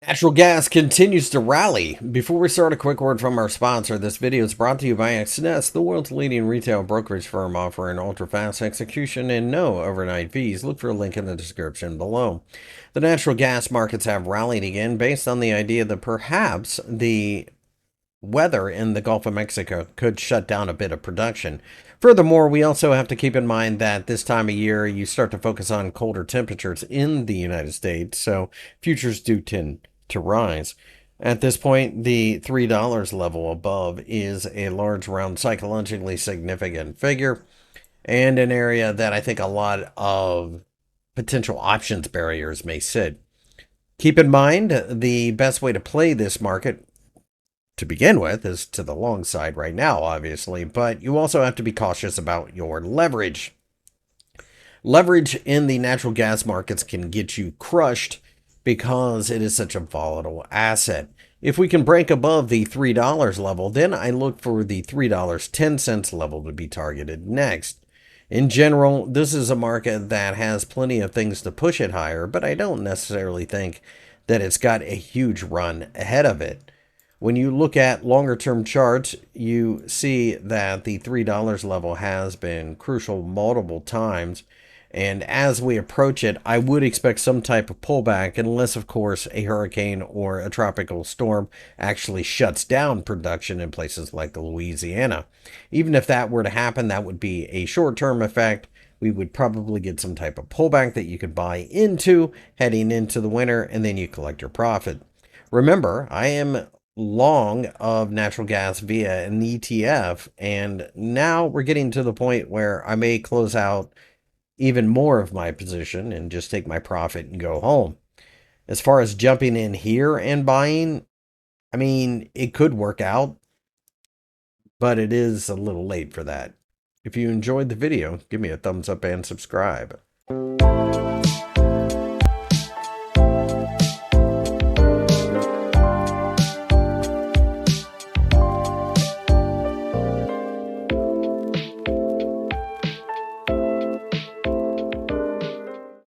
Natural gas continues to rally. Before we start, a quick word from our sponsor. This video is brought to you by FXEmpire, the world's leading retail brokerage firm offering ultra-fast execution and no overnight fees. Look for a link in the description below. The natural gas markets have rallied again based on the idea that perhaps the weather in the Gulf of Mexico could shut down a bit of production. Furthermore, we also have to keep in mind that this time of year you start to focus on colder temperatures in the United States, so futures do tend to rise. At this point, the $3 level above is a large, round, psychologically significant figure and an area that I think a lot of potential options barriers may sit. Keep in mind the best way to play this market to begin with is to the long side right now, obviously, but you also have to be cautious about your leverage. Leverage in the natural gas markets can get you crushed because it is such a volatile asset. If we can break above the $3 level, then I look for the $3.10 level to be targeted next. In general, this is a market that has plenty of things to push it higher, but I don't necessarily think that it's got a huge run ahead of it. When you look at longer term charts, you see that the $3 level has been crucial multiple times. And as we approach it, I would expect some type of pullback unless, of course, a hurricane or a tropical storm actually shuts down production in places like Louisiana. Even if that were to happen, that would be a short-term effect. We would probably get some type of pullback that you could buy into heading into the winter, and then you collect your profit. Remember, I am long of natural gas via an ETF, and now we're getting to the point where I may close out even more of my position and just take my profit and go home. As far as jumping in here and buying, I mean, it could work out, but it is a little late for that. If you enjoyed the video, give me a thumbs up and subscribe.